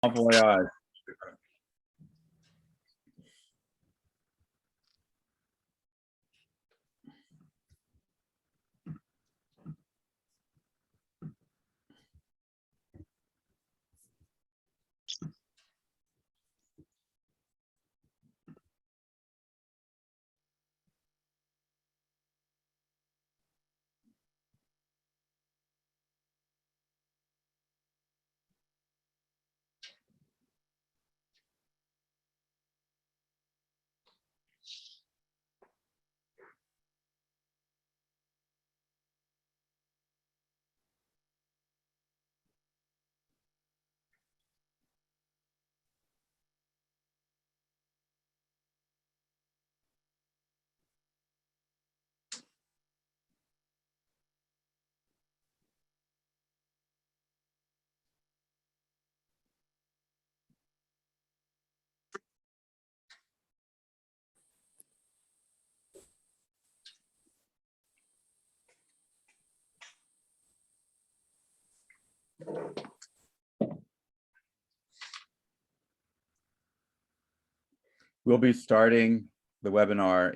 Bon voyage. We'll be starting the webinar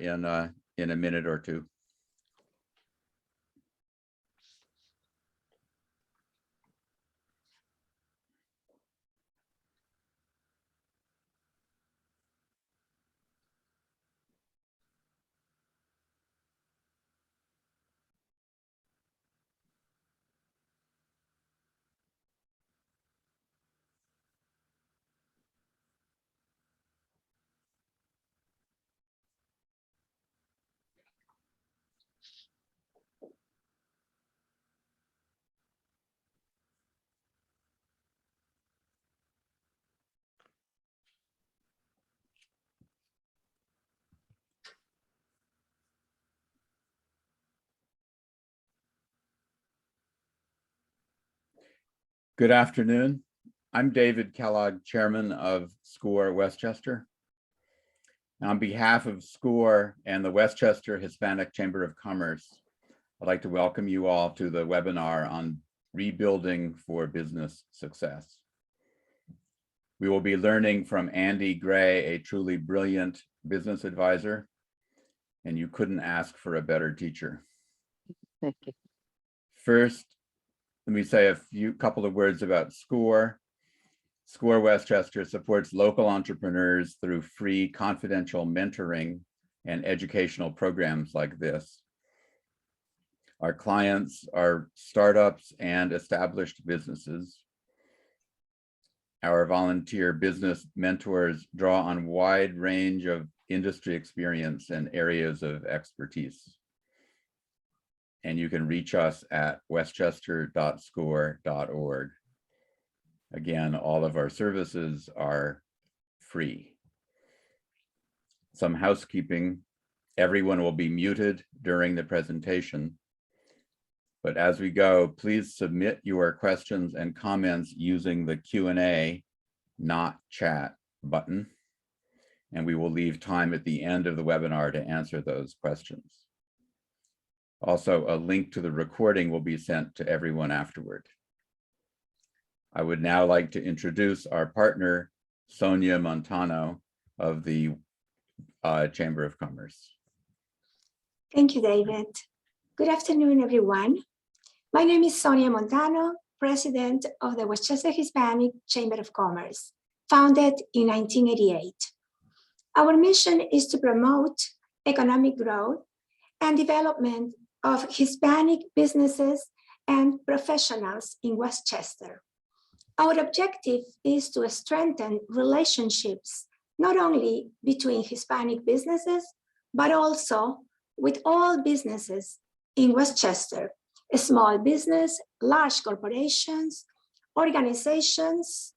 in a minute or two. Good afternoon. I'm David Kellogg, chairman of SCORE Westchester. On behalf of SCORE and the Westchester Hispanic Chamber of Commerce, I'd like to welcome you all to the webinar on Rebuilding for Business Success. We will be learning from Andy Gray, a truly brilliant business advisor, and you couldn't ask for a better teacher. Thank you. First, let me say couple of words about SCORE. SCORE Westchester supports local entrepreneurs through free confidential mentoring and educational programs like this. Our clients are startups and established businesses. Our volunteer business mentors draw on a wide range of industry experience and areas of expertise. And you can reach us at westchester.score.org. Again, all of our services are free. Some housekeeping. Everyone will be muted during the presentation. But as we go, please submit your questions and comments using the Q&A, not chat button. And we will leave time at the end of the webinar to answer those questions. Also, a link to the recording will be sent to everyone afterward. I would now like to introduce our partner, Sonia Montano of the Chamber of Commerce. Thank you, David. Good afternoon, everyone. My name is Sonia Montano, president of the Westchester Hispanic Chamber of Commerce, founded in 1988. Our mission is to promote economic growth and development of Hispanic businesses and professionals in Westchester. Our objective is to strengthen relationships not only between Hispanic businesses, but also with all businesses in Westchester, small business, large corporations, organizations,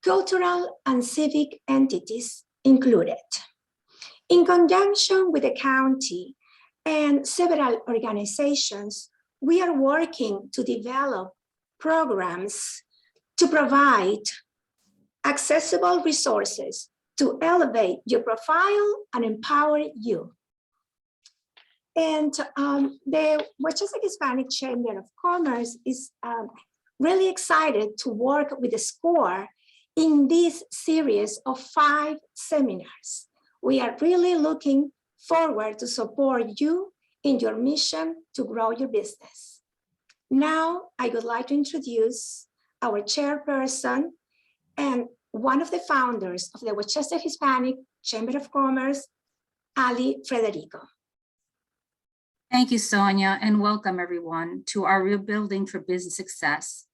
cultural and civic entities included. In conjunction with the county and several organizations, we are working to develop programs to provide accessible resources to elevate your profile and empower you. And the Westchester Hispanic Chamber of Commerce is really excited to work with the SCORE in this series of 5 seminars. We are really looking forward to support you in your mission to grow your business. Now, I would like to introduce our chairperson and one of the founders of the Westchester Hispanic Chamber of Commerce, Ali Frederico. Thank you, Sonia, and welcome everyone to our Rebuilding for Business Success.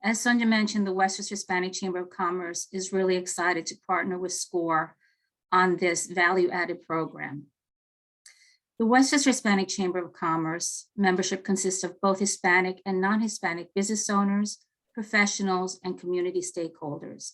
As Sonia mentioned, the Westchester Hispanic Chamber of Commerce is really excited to partner with SCORE on this value-added program. The Westchester Hispanic Chamber of Commerce membership consists of both Hispanic and non-Hispanic business owners, professionals, and community stakeholders.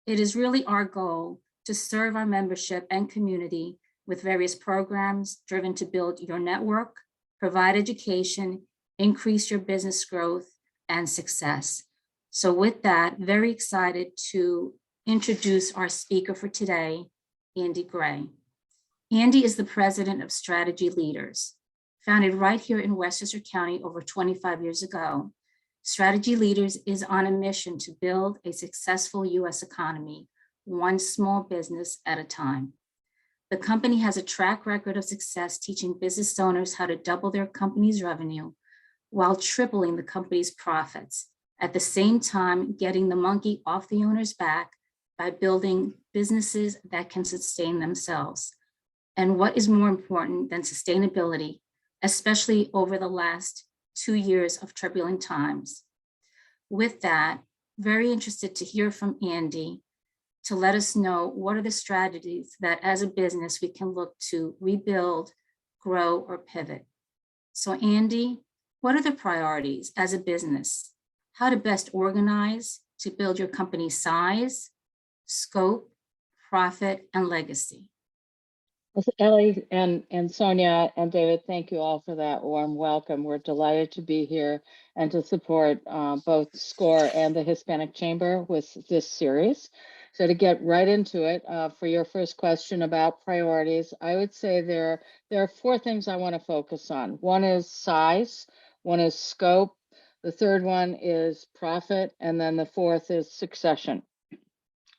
It is really our goal to serve our membership and community with various programs driven to build your network, provide education, increase your business growth and success. So with that, very excited to introduce our speaker for today, Andy Gray. Andy is the president of Strategy Leaders. Founded right here in Westchester County over 25 years ago, Strategy Leaders is on a mission to build a successful U.S. economy, one small business at a time. The company has a track record of success teaching business owners how to double their company's revenue while tripling the company's profits, at the same time getting the monkey off the owner's back by building businesses that can sustain themselves. And what is more important than sustainability, especially over the last 2 years of turbulent times? With that, very interested to hear from Andy to let us know what are the strategies that as a business we can look to rebuild, grow, or pivot. So Andy, what are the priorities as a business? How to best organize to build your company's size, scope, profit, and legacy? Ellie and Sonia and David, thank you all for that warm welcome. We're delighted to be here and to support both SCORE and the Hispanic Chamber with this series. So to get right into it, for your first question about priorities, I would say there are 4 things I want to focus on. One is size, one is scope, the third one is profit, and then the fourth is succession.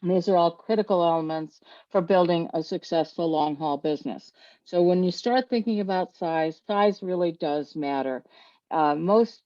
And these are all critical elements for building a successful long haul business. So when you start thinking about size, size really does matter. Most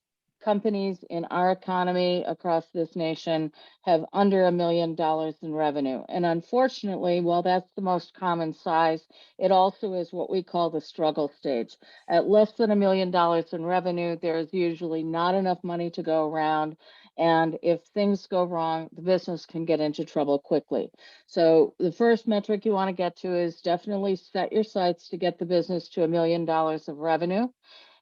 companies in our economy across this nation have under $1 million in revenue. And unfortunately, while that's the most common size, it also is what we call the struggle stage. At less than $1 million in revenue, there is usually not enough money to go around. And if things go wrong, the business can get into trouble quickly. So the first metric you want to get to is definitely set your sights to get the business to $1 million of revenue.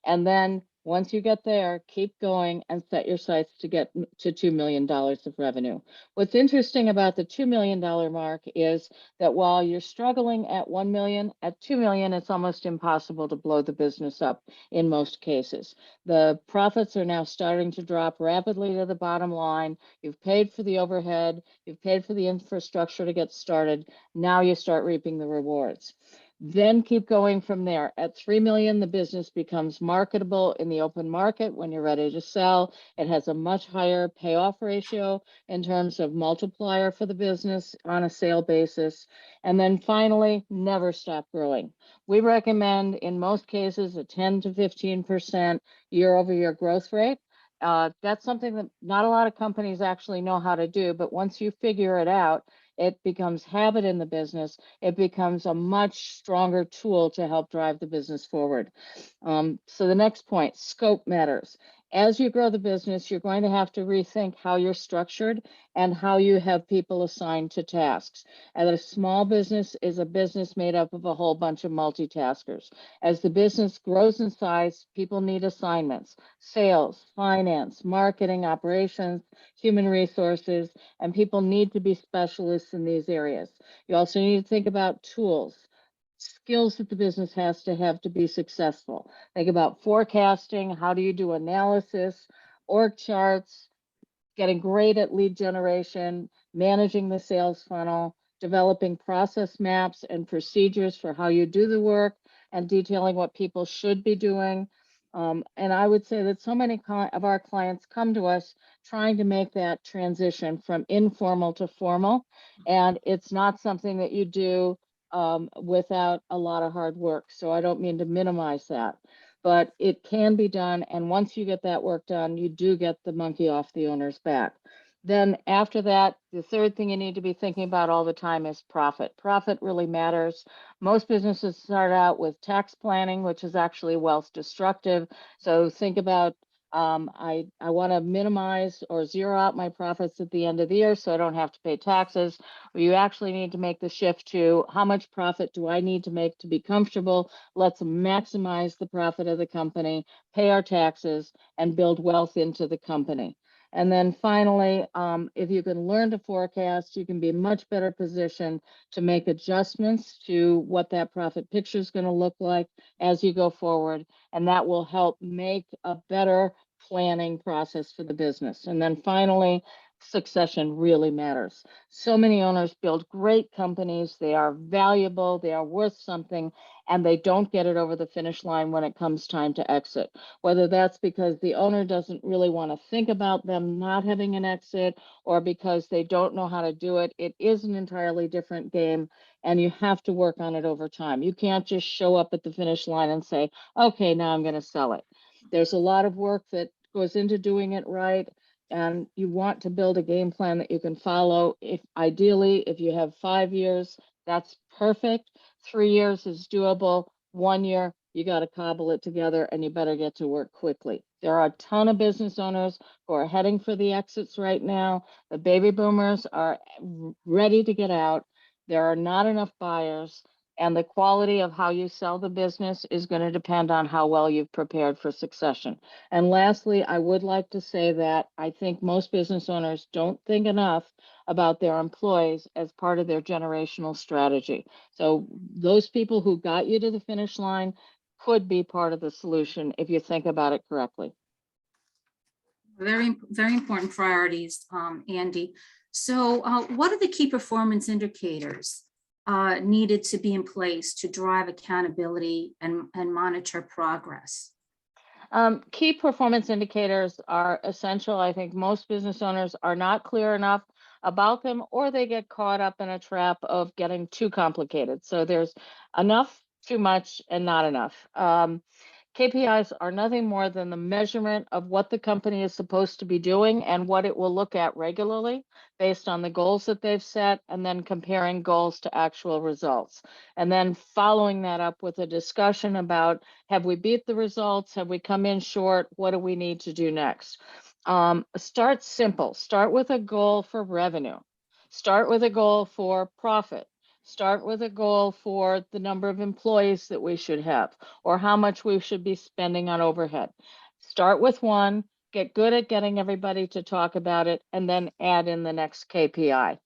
And then once you get there, keep going and set your sights to get to $2 million of revenue. What's interesting about the $2 million mark is that while you're struggling at 1 million, at 2 million, it's almost impossible to blow the business up in most cases. The profits are now starting to drop rapidly to the bottom line. You've paid for the overhead, you've paid for the infrastructure to get started. Now you start reaping the rewards. Then keep going from there. At 3 million, the business becomes marketable in the open market when you're ready to sell. It has a much higher payoff ratio in terms of multiplier for the business on a sale basis. And then finally, never stop growing. We recommend in most cases a 10 to 15% year-over-year growth rate. That's something that not a lot of companies actually know how to do, but once you figure it out, it becomes habit in the business. It becomes a much stronger tool to help drive the business forward. So the next point, scope matters. As you grow the business, you're going to have to rethink how you're structured and how you have people assigned to tasks. And a small business is a business made up of a whole bunch of multitaskers. As the business grows in size, people need assignments: sales, finance, marketing, operations, human resources, and people need to be specialists in these areas. You also need to think about tools, skills that the business has to be successful. Think about forecasting. How do you do analysis, org charts, getting great at lead generation, managing the sales funnel, developing process maps and procedures for how you do the work, and detailing what people should be doing. And I would say that so many of our clients come to us trying to make that transition from informal to formal. And it's not something that you do without a lot of hard work. So I don't mean to minimize that, but it can be done. And once you get that work done, you do get the monkey off the owner's back. Then after that, the third thing you need to be thinking about all the time is profit. Profit really matters. Most businesses start out with tax planning, which is actually wealth destructive. So think about, I want to minimize or zero out my profits at the end of the year so I don't have to pay taxes. Or you actually need to make the shift to how much profit do I need to make to be comfortable? Let's maximize the profit of the company, pay our taxes, and build wealth into the company. And then finally, if you can learn to forecast, you can be much better positioned to make adjustments to what that profit picture is going to look like as you go forward. And that will help make a better planning process for the business. And then finally, succession really matters. So many owners build great companies. They are valuable, they are worth something, and they don't get it over the finish line when it comes time to exit. Whether that's because the owner doesn't really want to think about them not having an exit or because they don't know how to do it, it is an entirely different game, and you have to work on it over time. You can't just show up at the finish line and say, okay, now I'm going to sell it. There's a lot of work that goes into doing it right. And you want to build a game plan that you can follow. If ideally, if you have 5 years, that's perfect. 3 years is doable. 1 year, you got to cobble it together and you better get to work quickly. There are a ton of business owners who are heading for the exits right now. The baby boomers are ready to get out. There are not enough buyers. And the quality of how you sell the business is going to depend on how well you've prepared for succession. And lastly, I would like to say that I think most business owners don't think enough about their employees as part of their generational strategy. So those people who got you to the finish line could be part of the solution if you think about it correctly. Very, very important priorities, Andy. So what are the key performance indicators needed to be in place to drive accountability and monitor progress? Key performance indicators are essential. I think most business owners are not clear enough about them, or they get caught up in a trap of getting too complicated. So there's enough, too much, and not enough. KPIs are nothing more than the measurement of what the company is supposed to be doing and what it will look at regularly based on the goals that they've set, and then comparing goals to actual results. And then following that up with a discussion about, have we beat the results? Have we come in short? What do we need to do next? Start simple. Start with a goal for revenue. Start with a goal for profit. Start with a goal for the number of employees that we should have, or how much we should be spending on overhead. Start with one, get good at getting everybody to talk about it, and then add in the next KPI.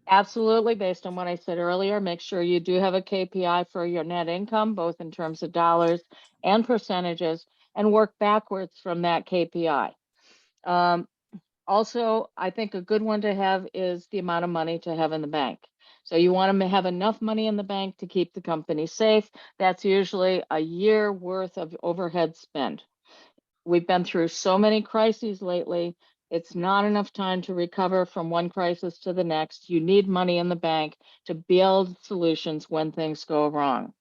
Absolutely, based on what I said earlier, make sure you do have a KPI for your net income, both in terms of dollars and percentages, and work backwards from that KPI. Also, I think a good one to have is the amount of money to have in the bank. So you want to have enough money in the bank to keep the company safe. That's usually a year worth of overhead spend. We've been through so many crises lately. It's not enough time to recover from one crisis to the next. You need money in the bank to build solutions when things go wrong.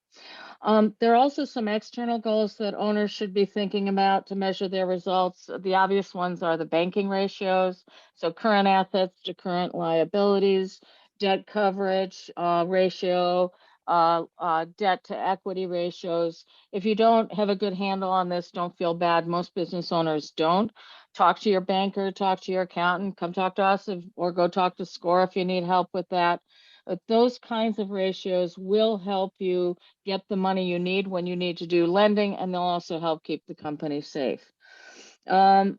There are also some external goals that owners should be thinking about to measure their results. The obvious ones are the banking ratios, so current assets to current liabilities, debt coverage ratio, debt to equity ratios. If you don't have a good handle on this, don't feel bad. Most business owners don't. Talk to your banker, talk to your accountant, come talk to us, or go talk to SCORE if you need help with that. But those kinds of ratios will help you get the money you need when you need to do lending, and they'll also help keep the company safe. What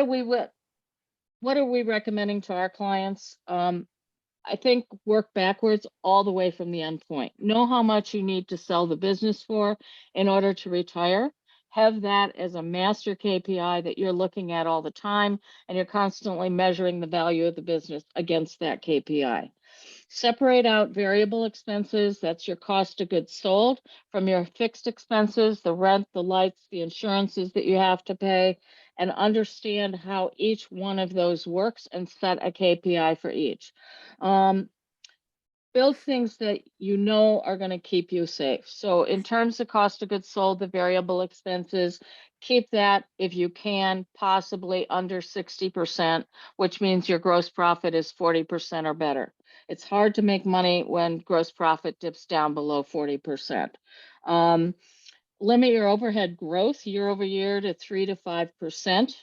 are we recommending to our clients? I think work backwards all the way from the end point. Know how much you need to sell the business for in order to retire. Have that as a master KPI that you're looking at all the time, and you're constantly measuring the value of the business against that KPI. Separate out variable expenses, that's your cost of goods sold, from your fixed expenses, the rent, the lights, the insurances that you have to pay. and understand how each one of those works and set a KPI for each. Build things that you know are going to keep you safe. So in terms of cost of goods sold, the variable expenses, keep that if you can, possibly under 60%, which means your gross profit is 40% or better. It's hard to make money when gross profit dips down below 40%. Limit your overhead growth year over year to 3 to 5%.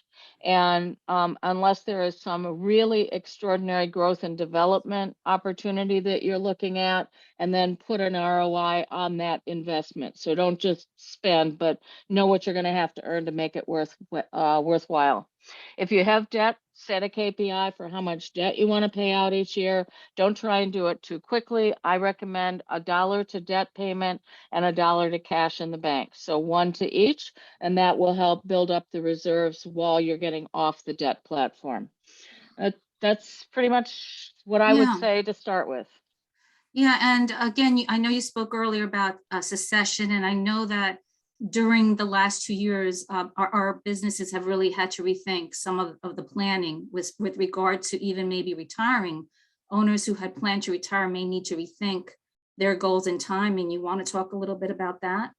And unless there is some really extraordinary growth and development opportunity that you're looking at, and then put an ROI on that investment. So don't just spend, but know what you're going to have to earn to make it worthwhile. If you have debt, set a KPI for how much debt you want to pay out each year. Don't try and do it too quickly. I recommend $1 to debt payment and $1 to cash in the bank. So 1 to each, and that will help build up the reserves while you're getting off the debt platform. That's pretty much what I would Yeah. say to start with. Yeah, and again, I know you spoke earlier about secession, and I know that during the last 2 years, our businesses have really had to rethink some of the planning with regard to even maybe retiring. Owners who had planned to retire may need to rethink their goals and timing. You want to talk a little bit about that?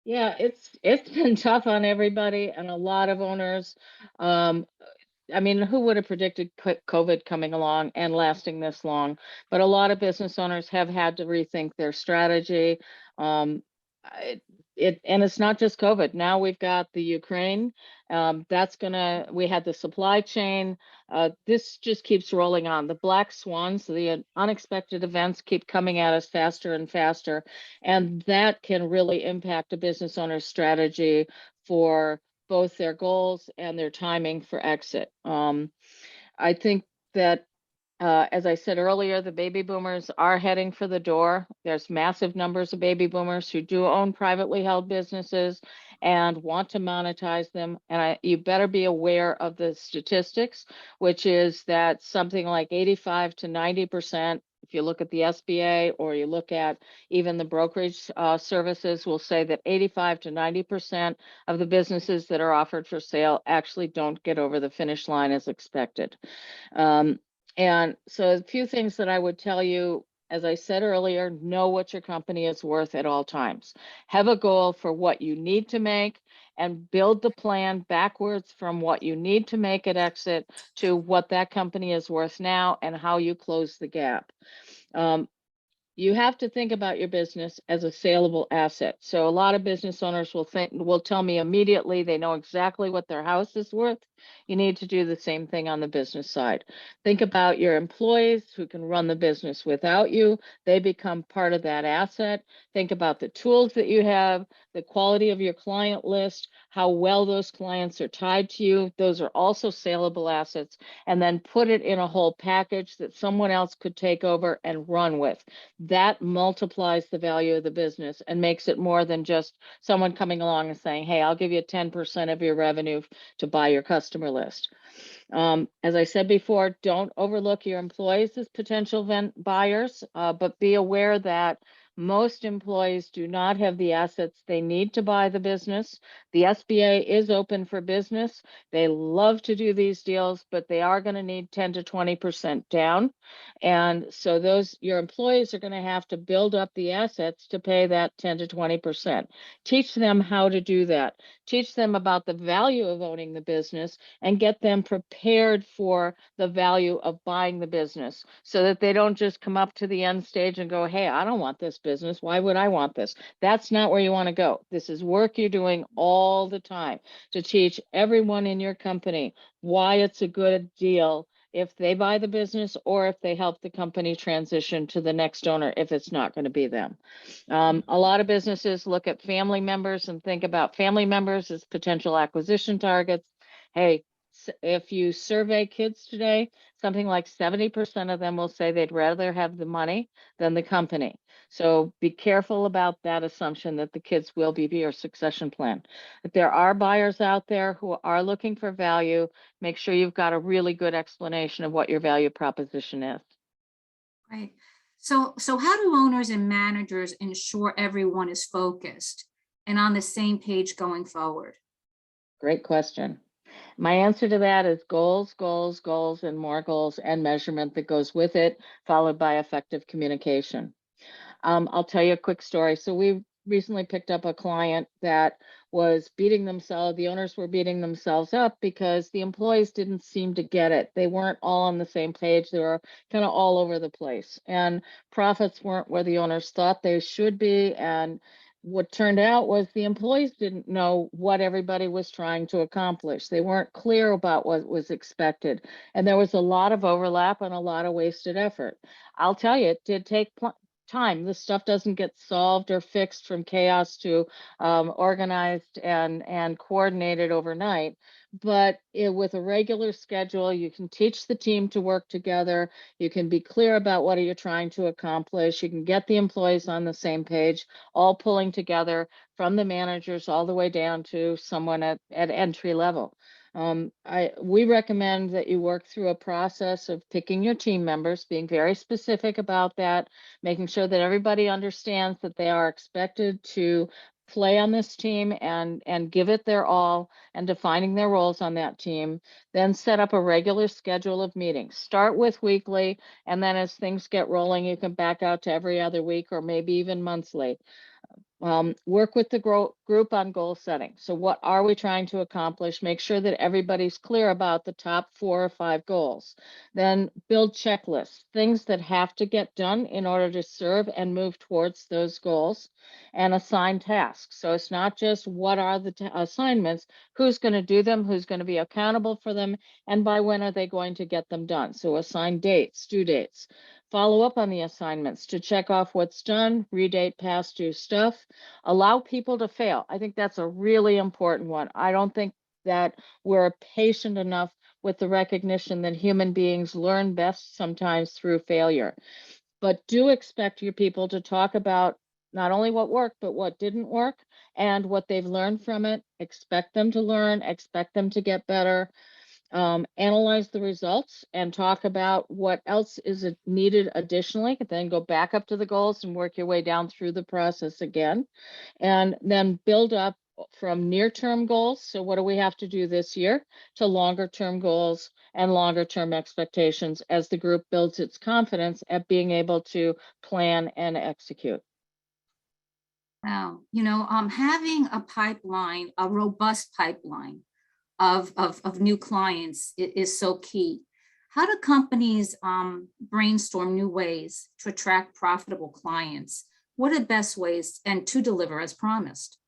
Yeah, it's been tough on everybody and a lot of owners. I mean, who would have predicted COVID coming along and lasting this long? But a lot of business owners have had to rethink their strategy. And it's not just COVID. Now we've got the Ukraine. We had the supply chain. This just keeps rolling on. The black swans, the unexpected events keep coming at us faster and faster. And that can really impact a business owner's strategy for both their goals and their timing for exit. I think that, as I said earlier, the baby boomers are heading for the door. There's massive numbers of baby boomers who do own privately held businesses and want to monetize them. And you better be aware of the statistics, which is that something like 85 to 90%, if you look at the SBA or you look at even the brokerage services, will say that 85 to 90% of the businesses that are offered for sale actually don't get over the finish line as expected. And so a few things that I would tell you, as I said earlier, know what your company is worth at all times. Have a goal for what you need to make and build the plan backwards from what you need to make at exit to what that company is worth now and how you close the gap. You have to think about your business as a saleable asset. So a lot of business owners will tell me immediately they know exactly what their house is worth. You need to do the same thing on the business side. Think about your employees who can run the business without you. They become part of that asset. Think about the tools that you have, the quality of your client list, how well those clients are tied to you. Those are also saleable assets. And then put it in a whole package that someone else could take over and run with. That multiplies the value of the business and makes it more than just someone coming along and saying, hey, I'll give you 10% of your revenue to buy your customer list. As I said before, don't overlook your employees as potential buyers, but be aware that most employees do not have the assets they need to buy the business. The SBA is open for business. They love to do these deals, but they are going to need 10 to 20% down. And so your employees are going to have to build up the assets to pay that 10 to 20%. Teach them how to do that. Teach them about the value of owning the business and get them prepared for the value of buying the business so that they don't just come up to the end stage and go, hey, I don't want this business. Why would I want this? That's not where you want to go. This is work you're doing all the time to teach everyone in your company why it's a good deal if they buy the business or if they help the company transition to the next owner if it's not going to be them. A lot of businesses look at family members and think about family members as potential acquisition targets. Hey, if you survey kids today, something like 70% of them will say they'd rather have the money than the company. So be careful about that assumption that the kids will be your succession plan. If there are buyers out there who are looking for value, make sure you've got a really good explanation of what your value proposition is. Right. So how do owners and managers ensure everyone is focused and on the same page going forward? Great question. My answer to that is goals, goals, goals, and more goals and measurement that goes with it, followed by effective communication. I'll tell you a quick story. So we recently picked up a client that was beating themselves. The owners were beating themselves up because the employees didn't seem to get it. They weren't all on the same page. They were kind of all over the place, and profits weren't where the owners thought they should be. And what turned out was the employees didn't know what everybody was trying to accomplish. They weren't clear about what was expected. And there was a lot of overlap and a lot of wasted effort. I'll tell you, it did take time. This stuff doesn't get solved or fixed from chaos to organized and coordinated overnight. But with a regular schedule, you can teach the team to work together. You can be clear about what you're trying to accomplish. You can get the employees on the same page, all pulling together from the managers all the way down to someone at entry level. We recommend that you work through a process of picking your team members, being very specific about that, making sure that everybody understands that they are expected to play on this team and give it their all, and defining their roles on that team. Then set up a regular schedule of meetings. Start with weekly, and then as things get rolling, you can back out to every other week or maybe even monthly. Work with the group on goal setting. So what are we trying to accomplish? Make sure that everybody's clear about the top 4 or 5 goals. Then build checklists, things that have to get done in order to serve and move towards those goals, and assign tasks. So it's not just what are the assignments, who's going to do them, who's going to be accountable for them, and by when are they going to get them done. So assign dates, due dates. Follow up on the assignments to check off what's done, redate past due stuff, allow people to fail. I think that's a really important one. I don't think that we're patient enough with the recognition that human beings learn best sometimes through failure. But do expect your people to talk about not only what worked, but what didn't work and what they've learned from it. Expect them to learn, expect them to get better. Analyze the results and talk about what else is needed additionally, then go back up to the goals and work your way down through the process again, and then build up from near-term goals. So what do we have to do this year, to longer-term goals and longer-term expectations as the group builds its confidence at being able to plan and execute. Wow, having a pipeline, a robust pipeline of new clients is so key. How do companies brainstorm new ways to attract profitable clients? What are the best ways and to deliver as promised?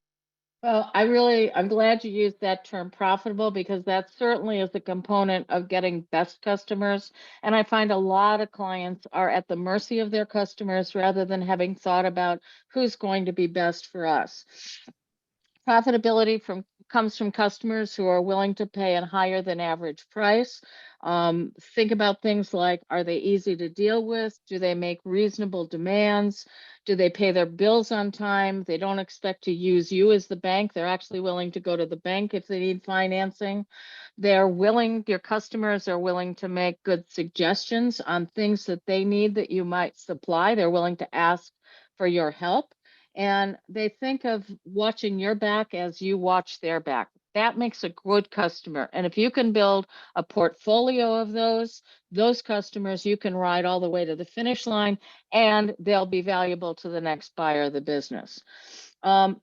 Well, I'm glad you used that term profitable, because that certainly is a component of getting best customers. And I find a lot of clients are at the mercy of their customers rather than having thought about who's going to be best for us. Profitability comes from customers who are willing to pay a higher than average price. Think about things like, are they easy to deal with? Do they make reasonable demands? Do they pay their bills on time? They don't expect to use you as the bank. They're actually willing to go to the bank if they need financing. Your customers are willing to make good suggestions on things that they need that you might supply. They're willing to ask for your help. And they think of watching your back as you watch their back. That makes a good customer. And if you can build a portfolio of those customers, you can ride all the way to the finish line, and they'll be valuable to the next buyer of the business.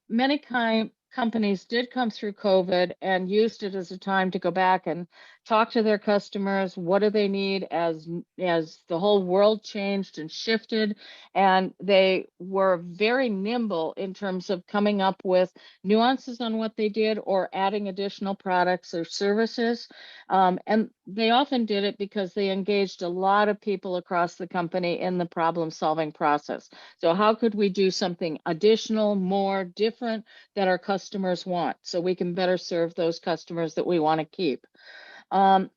Many companies did come through COVID and used it as a time to go back and talk to their customers. What do they need as the whole world changed and shifted? And they were very nimble in terms of coming up with nuances on what they did or adding additional products or services. And they often did it because they engaged a lot of people across the company in the problem solving process. So how could we do something additional, more different that our customers want, so we can better serve those customers that we want to keep?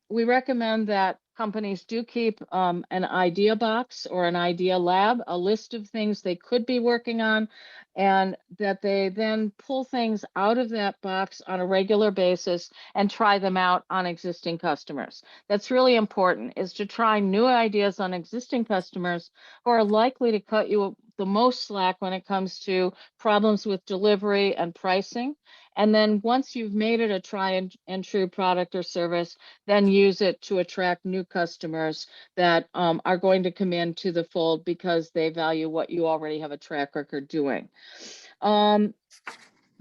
We recommend that companies do keep an idea box or an idea lab, a list of things they could be working on, and that they then pull things out of that box on a regular basis and try them out on existing customers. That's really important, is to try new ideas on existing customers who are likely to cut you the most slack when it comes to problems with delivery and pricing, And then once you've made it a and true product or service, then use it to attract new customers that are going to come into the fold because they value what you already have a track record doing.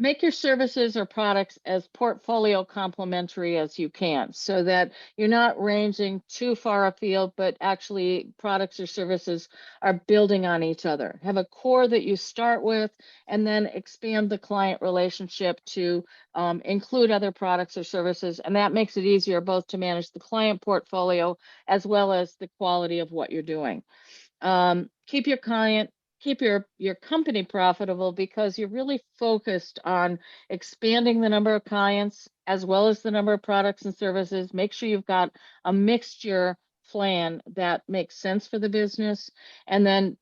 Make your services or products as portfolio complementary as you can so that you're not ranging too far afield, but actually products or services are building on each other. Have a core that you start with and then expand the client relationship to include other products or services. And that makes it easier both to manage the client portfolio as well as the quality of what you're doing. Keep your company profitable because you're really focused on expanding the number of clients as well as the number of products and services. Make sure you've got a mixture plan that makes sense for the business. And then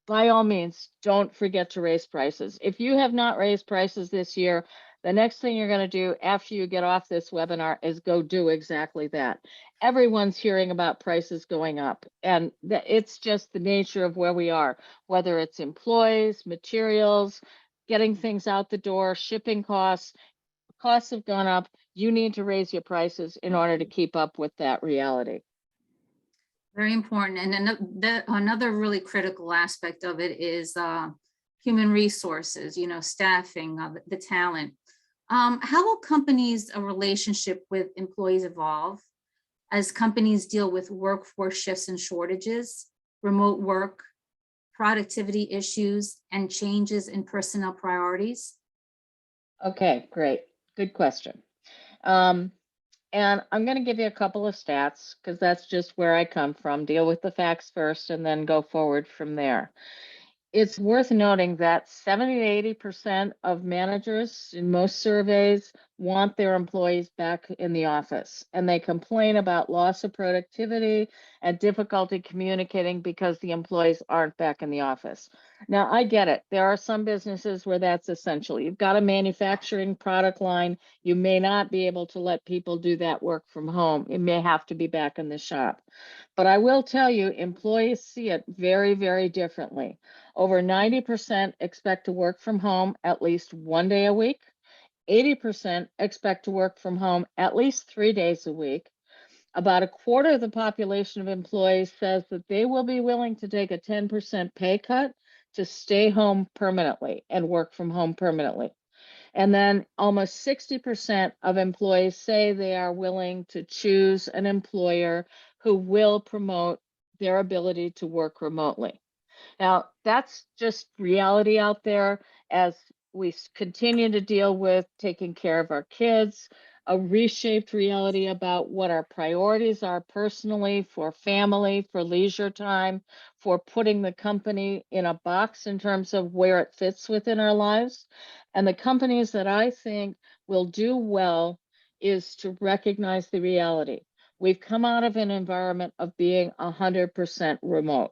by all means, don't forget to raise prices. If you have not raised prices this year, the next thing you're going to do after you get off this webinar is go do exactly that. Everyone's hearing about prices going up, and it's just the nature of where we are, whether it's employees, materials, getting things out the door, shipping costs have gone up. You need to raise your prices in order to keep up with that reality. Very important. And another really critical aspect of it is human resources, staffing, the talent. How will companies' relationship with employees evolve as companies deal with workforce shifts and shortages, remote work, productivity issues, and changes in personnel priorities? Okay, great. Good question. And I'm going to give you a couple of stats because that's just where I come from. Deal with the facts first and then go forward from there. It's worth noting that 70 to 80% of managers in most surveys want their employees back in the office, and they complain about loss of productivity and difficulty communicating because the employees aren't back in the office. Now, I get it. There are some businesses where that's essential. You've got a manufacturing product line. You may not be able to let people do that work from home. It may have to be back in the shop. But I will tell you, employees see it very, very differently. Over 90% expect to work from home at least 1 day a week. 80% expect to work from home at least 3 days a week. About a quarter of the population of employees says that they will be willing to take a 10% pay cut to stay home permanently and work from home permanently. And then almost 60% of employees say they are willing to choose an employer who will promote their ability to work remotely. Now, that's just reality out there as we continue to deal with taking care of our kids, a reshaped reality about what our priorities are personally, for family, for leisure time, for putting the company in a box in terms of where it fits within our lives. And the companies that I think will do well is to recognize the reality. We've come out of an environment of being 100% remote.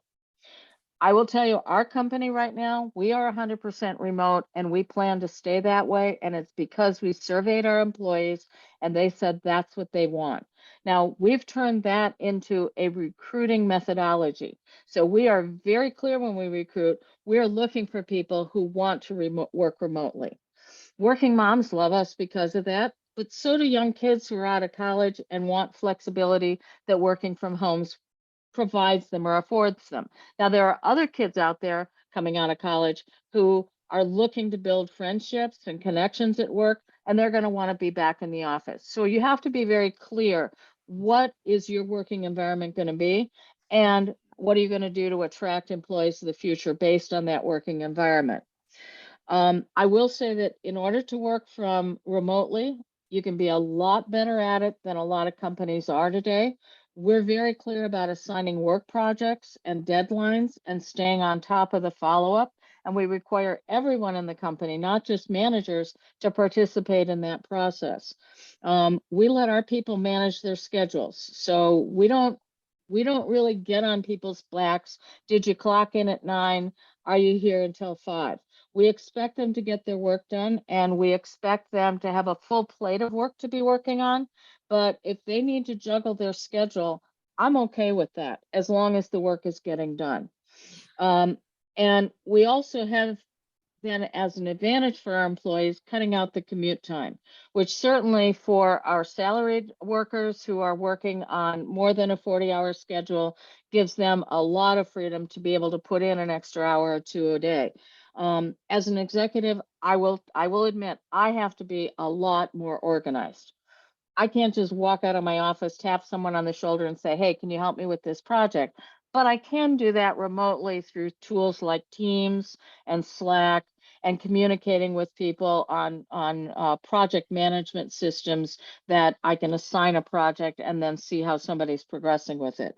I will tell you, our company right now, we are 100% remote and we plan to stay that way. And it's because we surveyed our employees and they said that's what they want. Now, we've turned that into a recruiting methodology. So we are very clear when we recruit, we're looking for people who want to work remotely. Working moms love us because of that, but so do young kids who are out of college and want flexibility that working from homes provides them or affords them. Now, there are other kids out there coming out of college who are looking to build friendships and connections at work, and they're going to want to be back in the office. So you have to be very clear, what is your working environment going to be? And what are you going to do to attract employees to the future based on that working environment? I will say that in order to work from remotely, you can be a lot better at it than a lot of companies are today. We're very clear about assigning work projects and deadlines and staying on top of the follow-up. And we require everyone in the company, not just managers, to participate in that process. We let our people manage their schedules. So we don't really get on people's backs. Did you clock in at 9? Are you here until 5? We expect them to get their work done, and we expect them to have a full plate of work to be working on. But if they need to juggle their schedule, I'm okay with that, as long as the work is getting done. And we also have then as an advantage for our employees, cutting out the commute time, which certainly for our salaried workers who are working on more than a 40-hour schedule gives them a lot of freedom to be able to put in an extra hour or two a day. As an executive, I will admit, I have to be a lot more organized. I can't just walk out of my office, tap someone on the shoulder and say, hey, can you help me with this project? But I can do that remotely through tools like Teams and Slack and communicating with people on project management systems that I can assign a project and then see how somebody's progressing with it.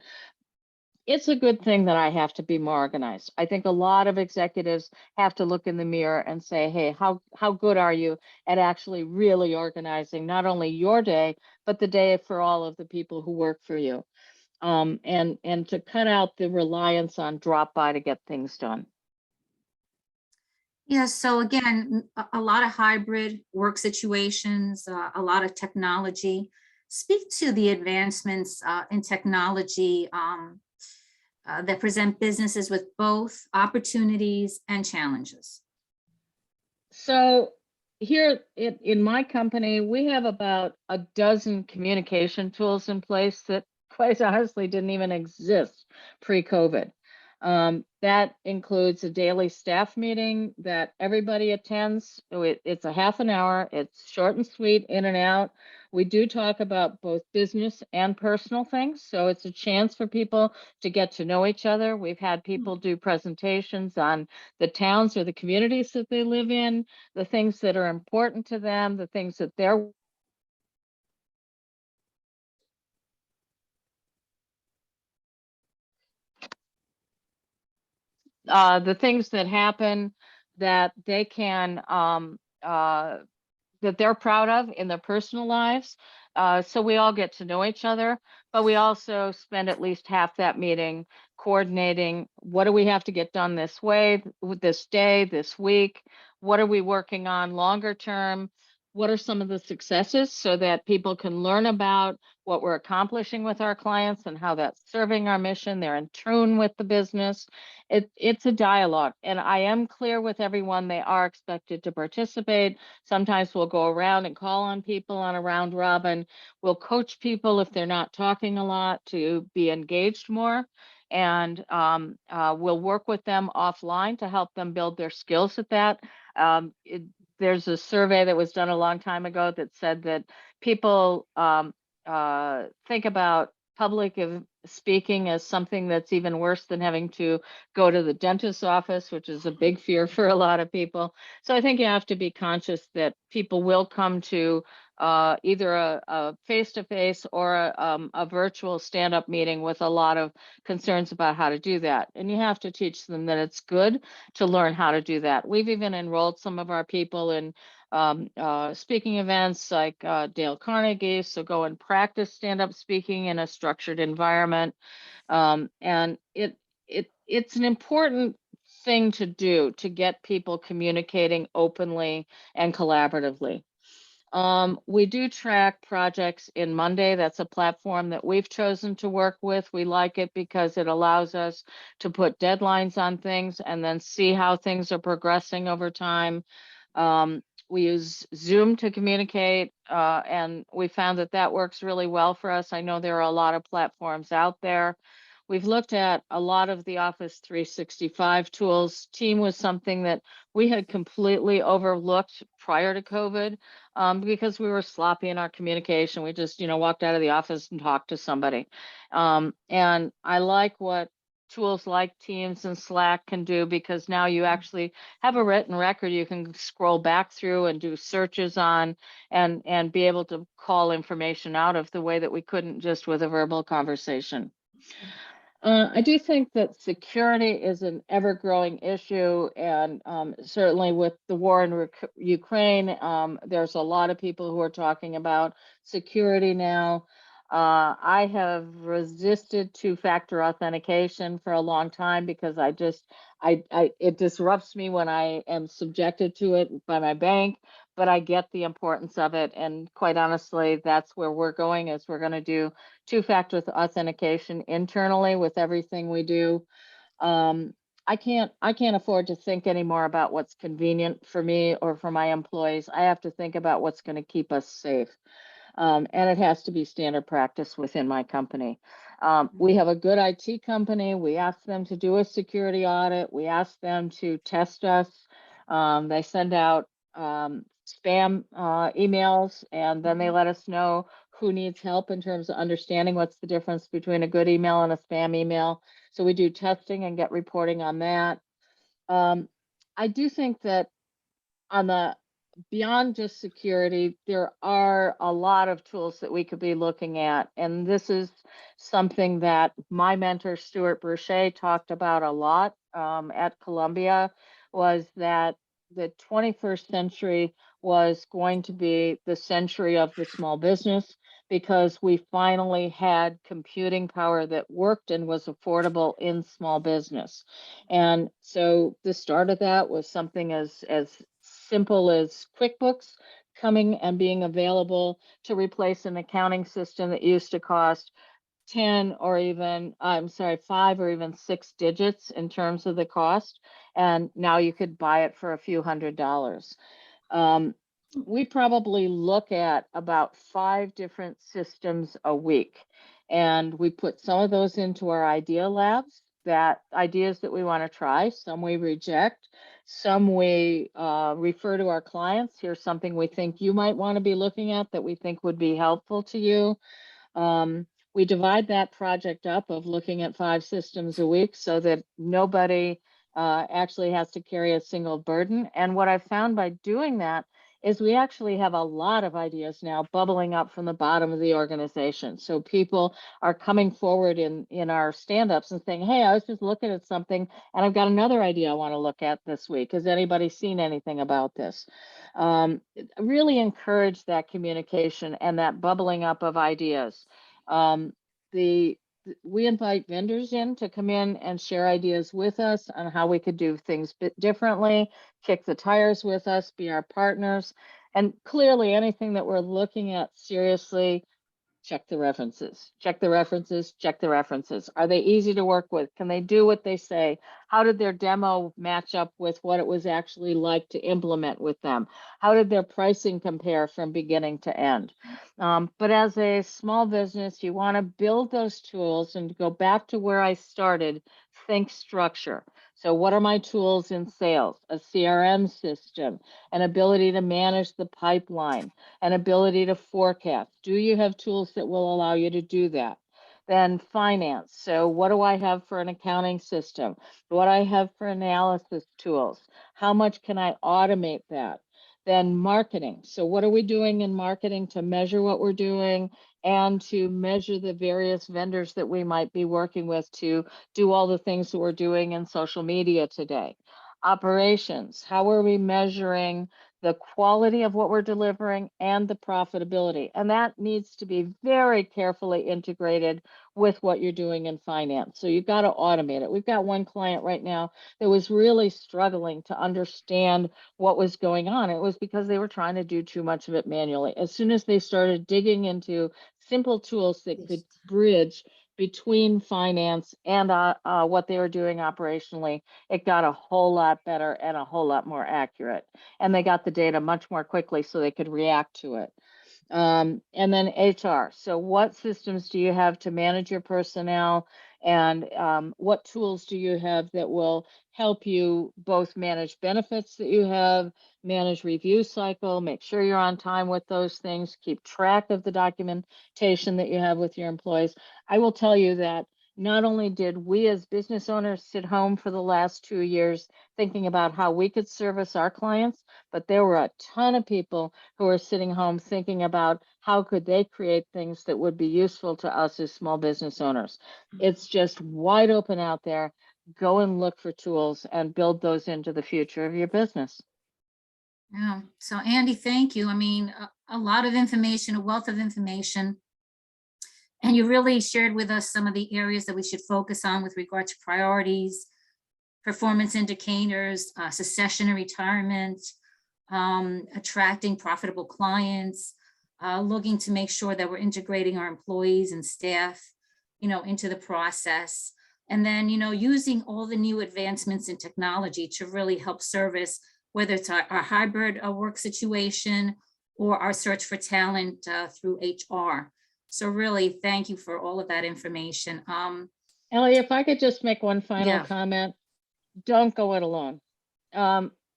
It's a good thing that I have to be more organized. I think a lot of executives have to look in the mirror and say, hey, how good are you at actually really organizing not only your day, but the day for all of the people who work for you. And to cut out the reliance on drop by to get things done. Yeah, so again, a lot of hybrid work situations, a lot of technology. Speak to the advancements in technology that present businesses with both opportunities and challenges. So here in my company, we have about a dozen communication tools in place that quite honestly didn't even exist pre-COVID. That includes a daily staff meeting that everybody attends. It's a half an hour. It's short and sweet, in and out. We do talk about both business and personal things. So it's a chance for people to get to know each other. We've had people do presentations on the towns or the communities that they live in, the things that are important to them, the things that they're the things that happen that they can that they're proud of in their personal lives. So we all get to know each other, but we also spend at least half that meeting coordinating what do we have to get done this way, this day, this week, what are we working on longer term, what are some of the successes so that people can learn about what we're accomplishing with our clients and how that's serving our mission. They're in tune with the business. It's a dialogue, and I am clear with everyone they are expected to participate. Sometimes we'll go around and call on people on a round robin. We'll coach people if they're not talking a lot to be engaged more. And we'll work with them offline to help them build their skills at that. There's a survey that was done a long time ago that said that people think about public speaking as something that's even worse than having to go to the dentist's office, which is a big fear for a lot of people. So I think you have to be conscious that people will come to either a face-to-face or a virtual stand-up meeting with a lot of concerns about how to do that. And you have to teach them that it's good to learn how to do that. We've even enrolled some of our people in speaking events like Dale Carnegie, so go and practice stand-up speaking in a structured environment. And it's an important thing to do to get people communicating openly and collaboratively. We do track projects in Monday. That's a platform that we've chosen to work with. We like it because it allows us to put deadlines on things and then see how things are progressing over time. We use Zoom to communicate, and we found that that works really well for us. I know there are a lot of platforms out there. We've looked at a lot of the Office 365 tools. Team was something that we had completely overlooked prior to COVID because we were sloppy in our communication. We just, walked out of the office and talked to somebody. And I like what tools like Teams and Slack can do because now you actually have a written record you can scroll back through and do searches on and be able to call information out of the way that we couldn't just with a verbal conversation. I do think that security is an ever-growing issue, and certainly with the war in Ukraine, there's a lot of people who are talking about security now. I have resisted two-factor authentication for a long time because it disrupts me when I am subjected to it by my bank, but I get the importance of it. And quite honestly, that's where we're going, is we're going to do two-factor authentication internally with everything we do. I can't afford to think anymore about what's convenient for me or for my employees. I have to think about what's going to keep us safe. And it has to be standard practice within my company. We have a good IT company. We ask them to do a security audit. We ask them to test us. They send out spam emails, and then they let us know who needs help in terms of understanding what's the difference between a good email and a spam email. So we do testing and get reporting on that. I do think that on the beyond just security, there are a lot of tools that we could be looking at. And this is something that my mentor, Stuart Burchett, talked about a lot at Columbia, was that the 21st century was going to be the century of the small business, because we finally had computing power that worked and was affordable in small business. And so the start of that was something as simple as QuickBooks coming and being available to replace an accounting system that used to cost 5 or even 6 digits in terms of the cost. And now you could buy it for a few $100s. We probably look at about 5 different systems a week, and we put some of those into our idea labs, that ideas that we want to try. Some we reject, some we refer to our clients. Here's something we think you might want to be looking at that we think would be helpful to you. We divide that project up of looking at 5 systems a week so that nobody actually has to carry a single burden. And what I've found by doing that is we actually have a lot of ideas now bubbling up from the bottom of the organization. So people are coming forward in our stand-ups and saying, hey, I was just looking at something and I've got another idea I want to look at this week. Has anybody seen anything about this? Really encourage that communication and that bubbling up of ideas. We invite vendors in to come in and share ideas with us on how we could do things a bit differently, kick the tires with us, be our partners. And clearly anything that we're looking at seriously, check the references, check the references, check the references. Are they easy to work with? Can they do what they say? How did their demo match up with what it was actually like to implement with them? How did their pricing compare from beginning to end? But as a small business, you want to build those tools and go back to where I started, think structure. So what are my tools in sales? A CRM system, an ability to manage the pipeline, an ability to forecast. Do you have tools that will allow you to do that? Then finance. So what do I have for an accounting system? What do I have for analysis tools? How much can I automate that? Then marketing. So what are we doing in marketing to measure what we're doing and to measure the various vendors that we might be working with to do all the things that we're doing in social media today? Operations. How are we measuring the quality of what we're delivering and the profitability? And that needs to be very carefully integrated with what you're doing in finance. So you've got to automate it. We've got one client right now that was really struggling to understand what was going on. It was because they were trying to do too much of it manually. As soon as they started digging into simple tools that could bridge between finance and what they were doing operationally, it got a whole lot better and a whole lot more accurate. And they got the data much more quickly so they could react to it. And then HR. So what systems do you have to manage your personnel? And what tools do you have that will help you both manage benefits that you have, manage review cycle, make sure you're on time with those things, keep track of the documentation that you have with your employees. I will tell you that not only did we as business owners sit home for the last 2 years thinking about how we could service our clients, but there were a ton of people who were sitting home thinking about how could they create things that would be useful to us as small business owners. It's just wide open out there. Go and look for tools and build those into the future of your business. Yeah. So Andy, thank you. I mean, a lot of information, a wealth of information. And you really shared with us some of the areas that we should focus on with regard to priorities, performance indicators, succession and retirement, attracting profitable clients, looking to make sure that we're integrating our employees and staff, into the process. And then, using all the new advancements in technology to really help service, whether it's our hybrid work situation or our search for talent through HR. So really, thank you for all of that information. Ellie, if I could just make one final Yeah. comment, don't go it alone.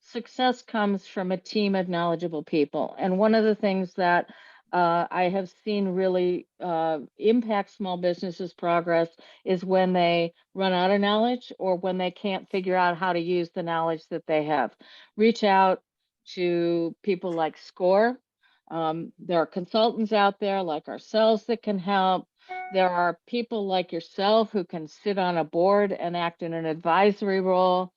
Success comes from a team of knowledgeable people. And one of the things that I have seen really impact small businesses' progress is when they run out of knowledge or when they can't figure out how to use the knowledge that they have. Reach out to people like SCORE. There are consultants out there like ourselves that can help. There are people like yourself who can sit on a board and act in an advisory role.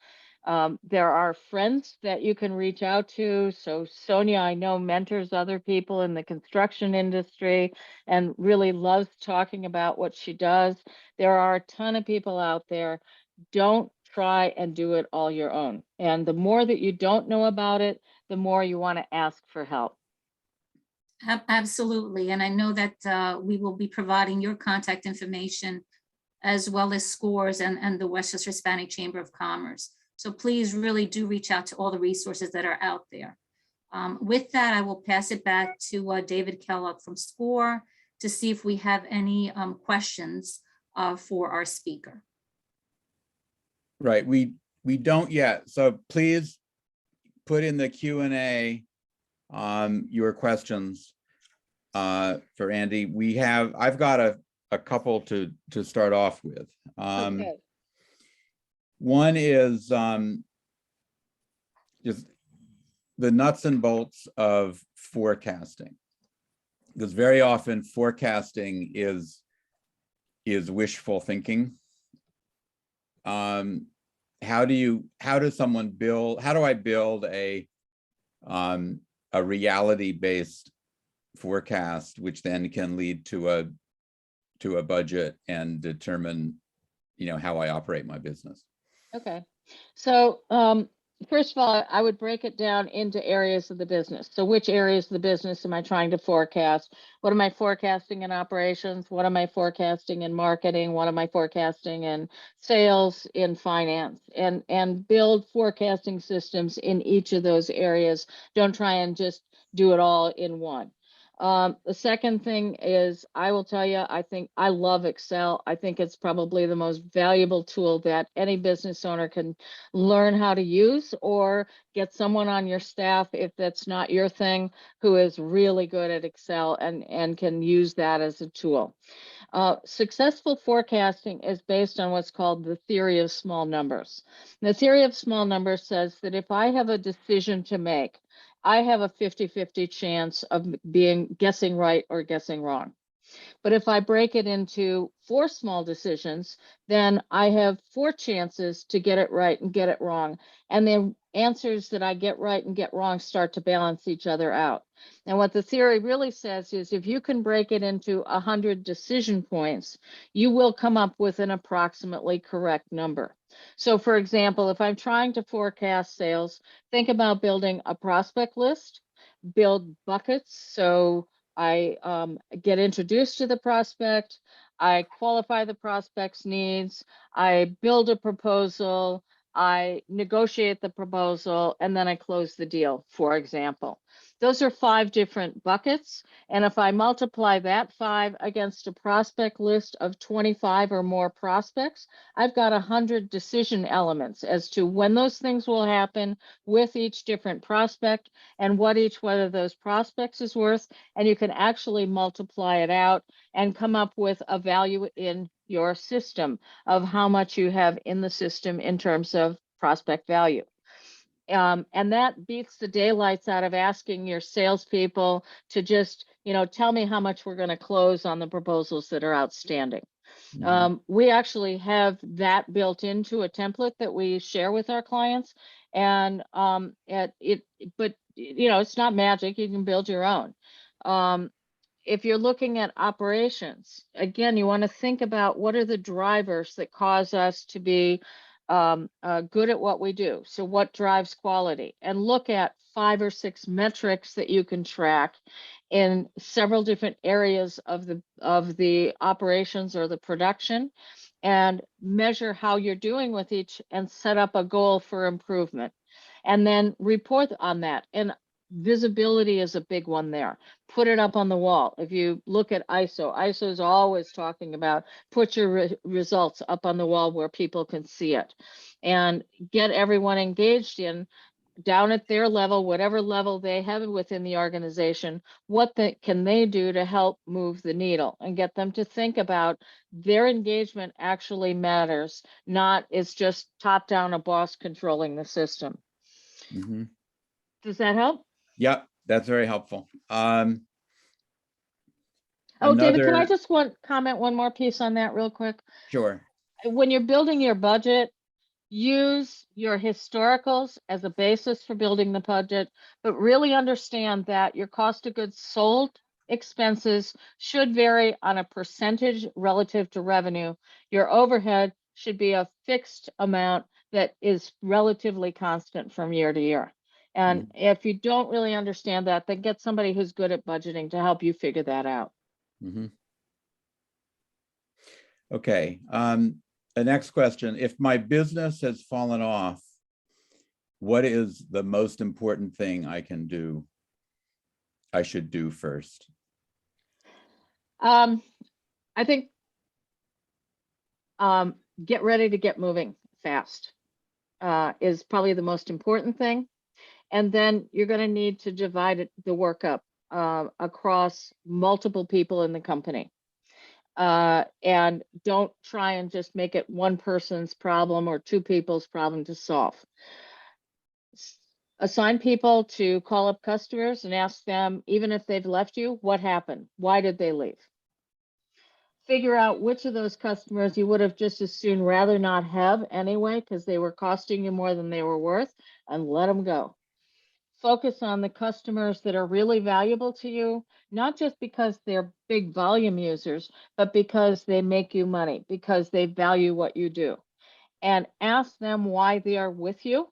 There are friends that you can reach out to. So Sonia, I know, mentors other people in the construction industry and really loves talking about what she does. There are a ton of people out there. Don't try and do it all your own. And the more that you don't know about it, the more you want to ask for help. Absolutely. And I know that we will be providing your contact information as well as SCORE's and the Westchester Hispanic Chamber of Commerce. So please really do reach out to all the resources that are out there. With that, I will pass it back to David Kellogg from SCORE to see if we have any questions for our speaker. Right, we don't yet. So please put in the Q&A your questions for Andy. I've got a couple to start off with. Okay. One is just the nuts and bolts of forecasting, because very often forecasting is wishful thinking. How do I build a reality-based forecast, which then can lead to a budget and determine, how I operate my business? Okay. So first of all, I would break it down into areas of the business. So which areas of the business am I trying to forecast? What am I forecasting in operations? What am I forecasting in marketing? What am I forecasting in sales, in finance? And build forecasting systems in each of those areas. Don't try and just do it all in one. The second thing is, I will tell you, I think I love Excel. I think it's probably the most valuable tool that any business owner can learn how to use, or get someone on your staff, if that's not your thing, who is really good at Excel and can use that as a tool. Successful forecasting is based on what's called the theory of small numbers. The theory of small numbers says that if I have a decision to make, I have a 50-50 chance of guessing right or guessing wrong. But if I break it into 4 small decisions, then I have 4 chances to get it right and get it wrong. And the answers that I get right and get wrong start to balance each other out. And what the theory really says is, if you can break it into 100 decision points, you will come up with an approximately correct number. So for example, if I'm trying to forecast sales, think about building a prospect list, build buckets. So I get introduced to the prospect, I qualify the prospect's needs, I build a proposal, I negotiate the proposal, and then I close the deal, for example. Those are 5 different buckets. And if I multiply that 5 against a prospect list of 25 or more prospects, I've got 100 decision elements as to when those things will happen with each different prospect and what each one of those prospects is worth. And you can actually multiply it out and come up with a value in your system of how much you have in the system in terms of prospect value. And that beats the daylights out of asking your salespeople to just, tell me how much we're going to close on the proposals that are outstanding. We actually have that built into a template that we share with our clients, and but it's not magic. You can build your own. If you're looking at operations, again, you want to think about what are the drivers that cause us to be good at what we do. So what drives quality? And look at 5 or 6 metrics that you can track in several different areas of the operations or the production, and measure how you're doing with each and set up a goal for improvement. And then report on that. And visibility is a big one there. Put it up on the wall. If you look at ISO is always talking about put your results up on the wall where people can see it, and get everyone engaged in down at their level, whatever level they have within the organization, what can they do to help move the needle, and get them to think about their engagement actually matters, not it's just top down a boss controlling the system. Mhm. Does that help? Yep, that's very helpful. Oh, David, can I Another, just comment one more piece on that real quick? sure. When you're building your budget, use your historicals as a basis for building the budget, but really understand that your cost of goods sold expenses should vary on a percentage relative to revenue. Your overhead should be a fixed amount that is relatively constant from year to year. And if you don't really understand that, then get somebody who's good at budgeting to help you figure that out. Mhm. Okay, the next question, if my business has fallen off, what is the most important thing I should do first? I think get ready to get moving fast is probably the most important thing. And then you're going to need to divide the work up across multiple people in the company. And don't try and just make it one person's problem or two people's problem to solve. Assign people to call up customers and ask them, even if they've left you, what happened? Why did they leave? Figure out which of those customers you would have just as soon rather not have anyway, because they were costing you more than they were worth, and let them go. Focus on the customers that are really valuable to you, not just because they're big volume users, but because they make you money, because they value what you do. And ask them why they are with you,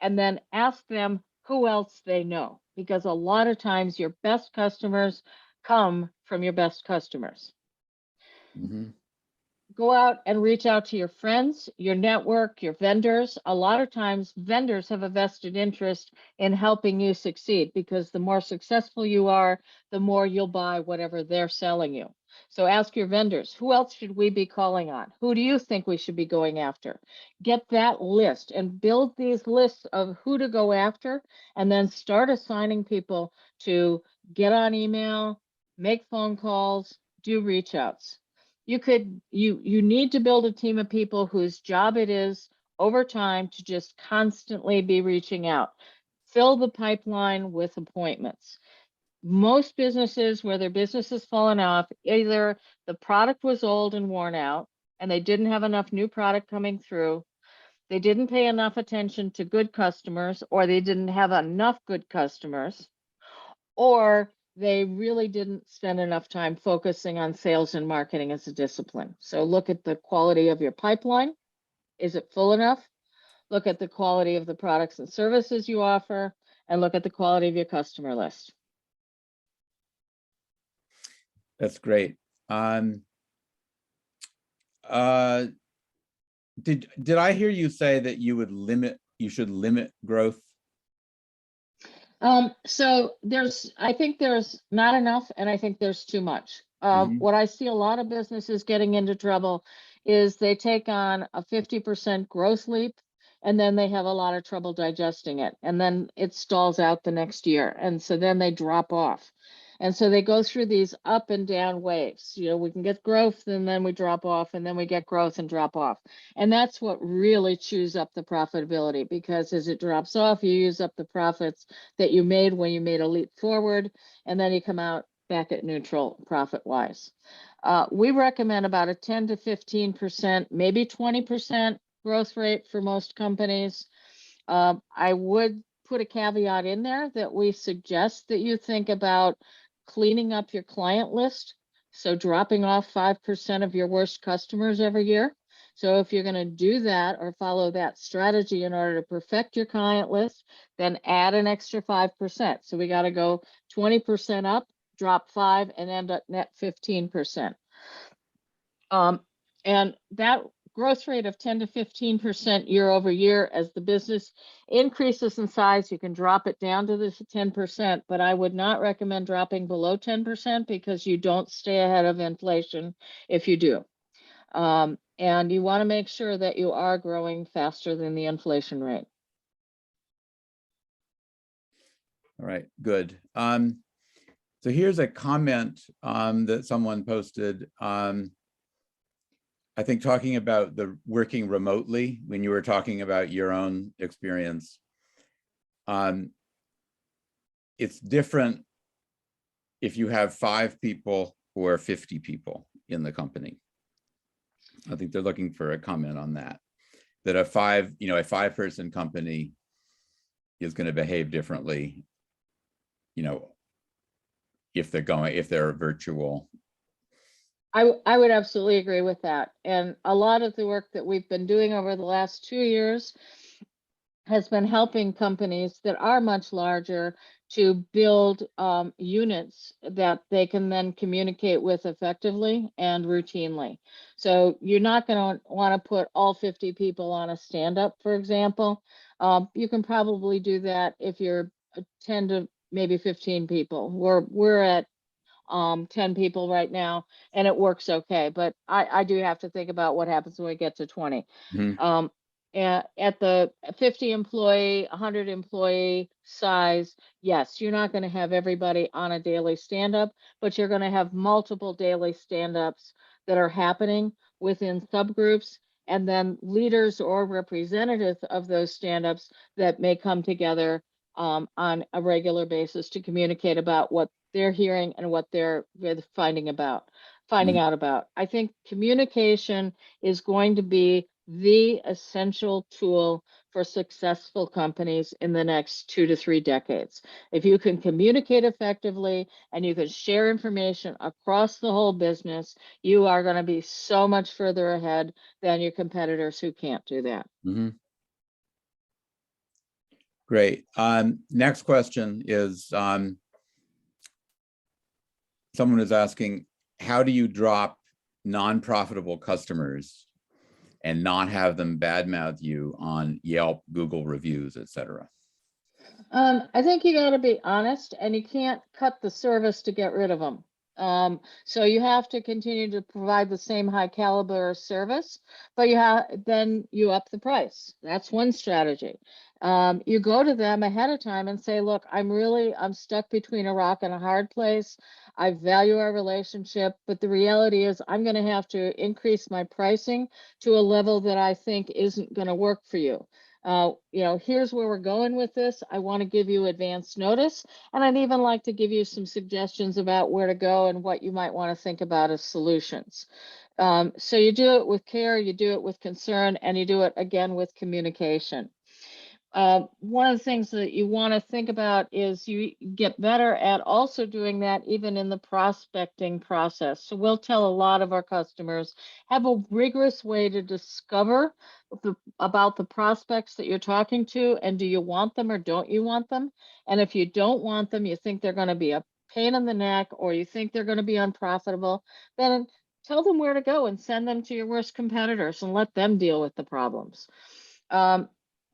and then ask them who else they know, because a lot of times your best customers come from your best customers. Mhm. Go out and reach out to your friends, your network, your vendors. A lot of times vendors have a vested interest in helping you succeed, because the more successful you are, the more you'll buy whatever they're selling you. So ask your vendors, who else should we be calling on? Who do you think we should be going after? Get that list and build these lists of who to go after, and then start assigning people to get on email, make phone calls, do reach outs. You need to build a team of people whose job it is over time to just constantly be reaching out. Fill the pipeline with appointments. Most businesses where their business has fallen off, either the product was old and worn out and they didn't have enough new product coming through, they didn't pay enough attention to good customers, or they didn't have enough good customers, or they really didn't spend enough time focusing on sales and marketing as a discipline. So look at the quality of your pipeline. Is it full enough? Look at the quality of the products and services you offer, and look at the quality of your customer list. That's great. Did I hear you say that you should limit growth? So I think there's not enough, and I think there's too much. Mhm. What I see a lot of businesses getting into trouble is they take on a 50% growth leap, and then they have a lot of trouble digesting it, and then it stalls out the next year, and so then they drop off. And so they go through these up and down waves. We can get growth and then we drop off, and then we get growth and drop off. And that's what really chews up the profitability, because as it drops off, you use up the profits that you made when you made a leap forward, and then you come out back at neutral profit-wise. We recommend about a 10 to 15%, maybe 20% growth rate for most companies. I would put a caveat in there that we suggest that you think about cleaning up your client list. So dropping off 5% of your worst customers every year. So if you're going to do that or follow that strategy in order to perfect your client list, then add an extra 5%. So we got to go 20% up, drop 5, and end up net 15%. And that growth rate of 10 to 15% year over year, as the business increases in size, you can drop it down to this 10%, but I would not recommend dropping below 10% because you don't stay ahead of inflation if you do. And you want to make sure that you are growing faster than the inflation rate. All right, good. So here's a comment that someone posted. I think talking about the working remotely when you were talking about your own experience. It's different if you have 5 people or 50 people in the company. I think they're looking for a comment on that. That a 5-person company is going to behave differently, if they're virtual. I would absolutely agree with that. And a lot of the work that we've been doing over the last 2 years has been helping companies that are much larger to build units that they can then communicate with effectively and routinely. So you're not going to want to put all 50 people on a stand-up, for example. You can probably do that if you're 10 to maybe 15 people. We're at 10 people right now, and it works okay. But I do have to think about what happens when we get to 20. Mhm. At the 50 employee, 100 employee size, yes, you're not going to have everybody on a daily stand-up, but you're going to have multiple daily stand-ups that are happening within subgroups, and then leaders or representatives of those stand-ups that may come together on a regular basis to communicate about what they're hearing and what they're finding out about. I think communication is going to be the essential tool for successful companies in the next 2 to 3 decades. If you can communicate effectively and you can share information across the whole business, you are going to be so much further ahead than your competitors who can't do that. Mhm. Great. Next question is, someone is asking, how do you drop non-profitable customers and not have them badmouth you on Yelp, Google reviews, etc.? I think you got to be honest, and you can't cut the service to get rid of them. So you have to continue to provide the same high caliber service, but then you up the price. That's one strategy. You go to them ahead of time and say, look, I'm stuck between a rock and a hard place. I value our relationship, but the reality is I'm going to have to increase my pricing to a level that I think isn't going to work for you. Here's where we're going with this. I want to give you advance notice, and I'd even like to give you some suggestions about where to go and what you might want to think about as solutions. So you do it with care, you do it with concern, and you do it again with communication. One of the things that you want to think about is you get better at also doing that even in the prospecting process. So we'll tell a lot of our customers, have a rigorous way to discover about the prospects that you're talking to, and do you want them or don't you want them? And if you don't want them, you think they're going to be a pain in the neck, or you think they're going to be unprofitable, then tell them where to go and send them to your worst competitors and let them deal with the problems.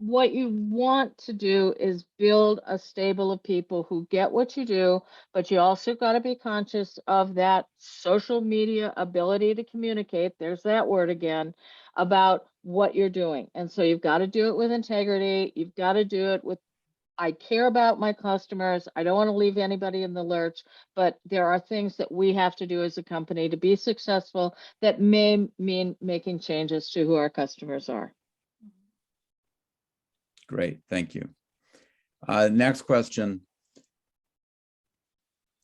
What you want to do is build a stable of people who get what you do, but you also got to be conscious of that social media ability to communicate. There's that word again, about what you're doing. And so you've got to do it with integrity. You've got to do it with, I care about my customers. I don't want to leave anybody in the lurch, but there are things that we have to do as a company to be successful that may mean making changes to who our customers are. Great, thank you. Next question.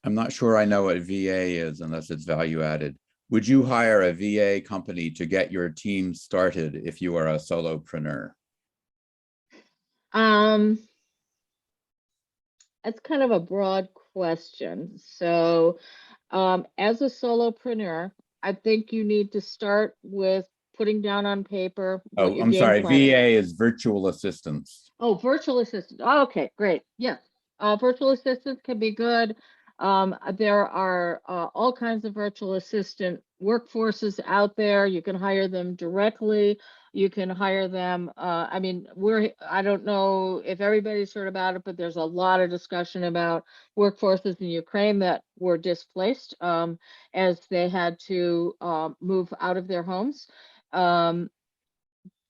I'm not sure I know what VA is unless it's value added. Would you hire a VA company to get your team started if you are a solopreneur? That's kind of a broad question. So as a solopreneur, I think you need to start with putting down on paper what Oh, your I'm game sorry, plan is. VA is virtual assistants. Oh, virtual assistant. Oh, okay, great. Yes. Virtual assistants can be good. There are all kinds of virtual assistant workforces out there. You can hire them directly. You can hire them. I mean, I don't know if everybody's heard about it, but there's a lot of discussion about workforces in Ukraine that were displaced as they had to move out of their homes.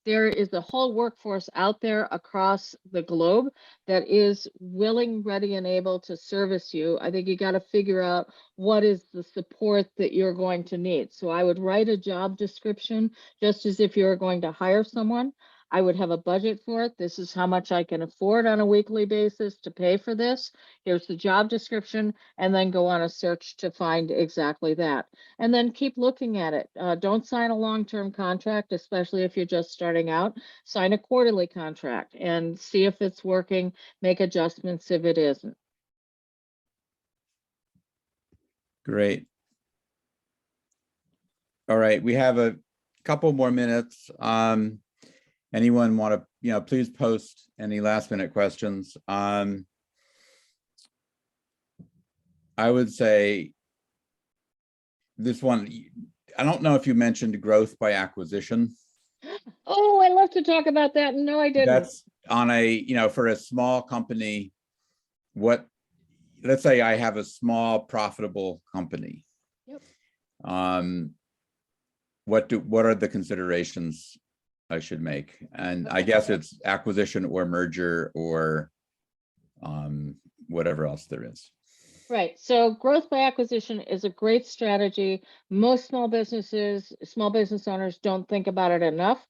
There is a whole workforce out there across the globe that is willing, ready, and able to service you. I think you got to figure out what is the support that you're going to need. So I would write a job description just as if you're going to hire someone. I would have a budget for it. This is how much I can afford on a weekly basis to pay for this. Here's the job description, and then go on a search to find exactly that. And then keep looking at it. Don't sign a long-term contract, especially if you're just starting out. Sign a quarterly contract and see if it's working, make adjustments if it isn't. Great. All right, we have a couple more minutes. Anyone want to, please post any last minute questions. I would say this one, I don't know if you mentioned growth by acquisition. Oh, I love to talk about that. No, I didn't. That's on for a small company, let's say I have a small profitable company. Yep. What are the considerations I should make? And I guess it's acquisition or merger or whatever else there is. Right. So growth by acquisition is a great strategy. Most small business owners don't think about it enough.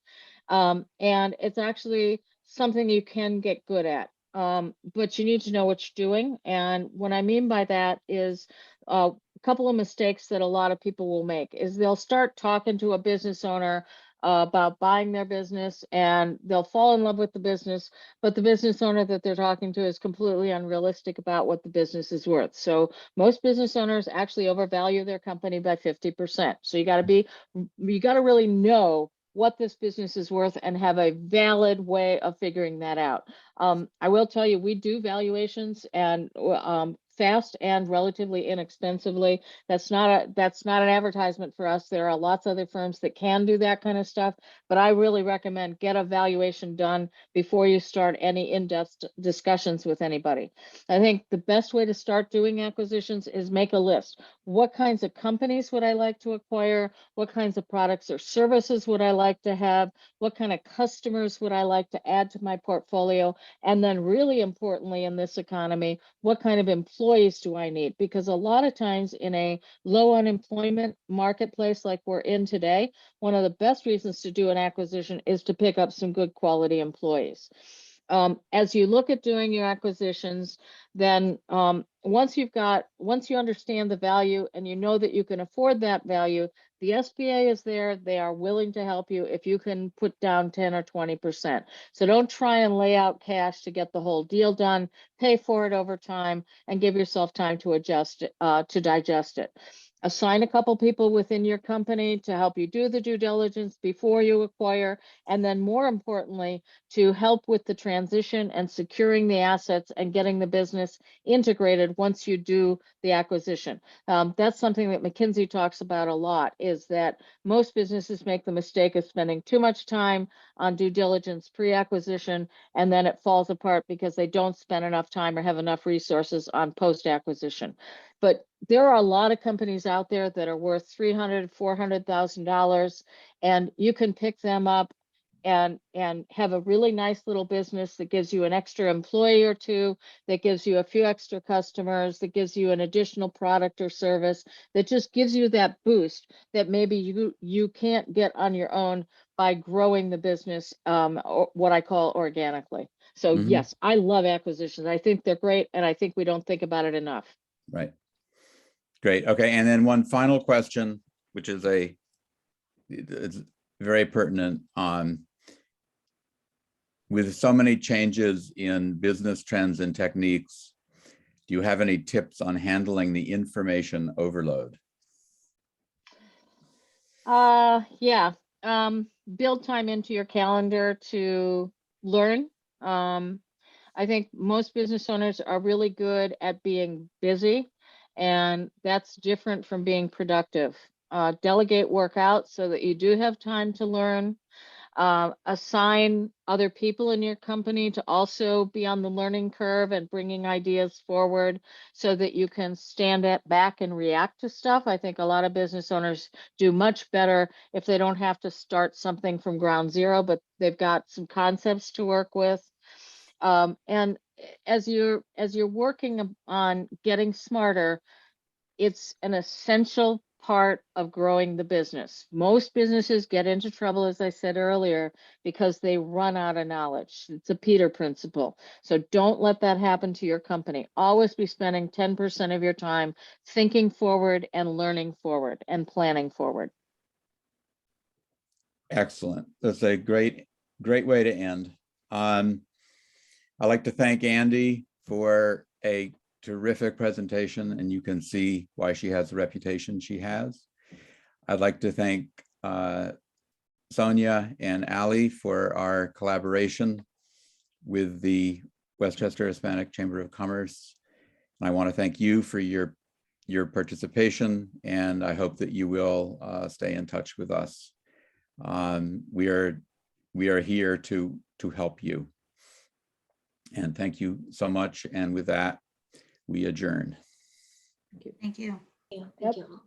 And it's actually something you can get good at. But you need to know what you're doing. And what I mean by that is a couple of mistakes that a lot of people will make is they'll start talking to a business owner about buying their business, and they'll fall in love with the business, but the business owner that they're talking to is completely unrealistic about what the business is worth. So most business owners actually overvalue their company by 50%. So you got to really know what this business is worth and have a valid way of figuring that out. I will tell you, we do valuations and fast and relatively inexpensively. That's not an advertisement for us. There are lots of other firms that can do that kind of stuff, but I really recommend get a valuation done before you start any in-depth discussions with anybody. I think the best way to start doing acquisitions is make a list. What kinds of companies would I like to acquire? What kinds of products or services would I like to have? What kind of customers would I like to add to my portfolio? And then really importantly in this economy, what kind of employees do I need? Because a lot of times in a low unemployment marketplace like we're in today, one of the best reasons to do an acquisition is to pick up some good quality employees. As you look at doing your acquisitions, then once you understand the value and you know that you can afford that value, the SBA is there. They are willing to help you if you can put down 10 or 20%. So don't try and lay out cash to get the whole deal done. Pay for it over time and give yourself time to adjust it, to digest it. Assign a couple people within your company to help you do the due diligence before you acquire, and then more importantly, to help with the transition and securing the assets and getting the business integrated once you do the acquisition. That's something that McKinsey talks about a lot, is that most businesses make the mistake of spending too much time on due diligence pre-acquisition, and then it falls apart because they don't spend enough time or have enough resources on post-acquisition. But there are a lot of companies out there that are worth $300,000, $400,000, and you can pick them up and have a really nice little business that gives you an extra employee or two, that gives you a few extra customers, that gives you an additional product or service, that just gives you that boost that maybe you can't get on your own by growing the business, or what I call organically. So yes, I love acquisitions. I think they're great, and I think we don't think about it enough. Right. Great. Okay. And then one final question, which is it's very pertinent. With so many changes in business trends and techniques, do you have any tips on handling the information overload? Yeah. Build time into your calendar to learn. I think most business owners are really good at being busy And that's different from being productive. Delegate work out so that you do have time to learn. Assign other people in your company to also be on the learning curve and bringing ideas forward so that you can stand back and react to stuff. I think a lot of business owners do much better if they don't have to start something from ground zero, but they've got some concepts to work with. And as you're working on getting smarter, it's an essential part of growing the business. Most businesses get into trouble, as I said earlier, because they run out of knowledge. It's a Peter principle. So don't let that happen to your company. Always be spending 10% of your time thinking forward and learning forward and planning forward. Excellent. That's a great way to end. I'd like to thank Andy for a terrific presentation, and you can see why she has the reputation she has. I'd like to thank Sonia and Ali for our collaboration with the Westchester Hispanic Chamber of Commerce. And I want to thank you for your participation, and I hope that you will stay in touch with us. We are here to help you. And thank you so much. And with that, we adjourn. Thank you. Thank Yep. you.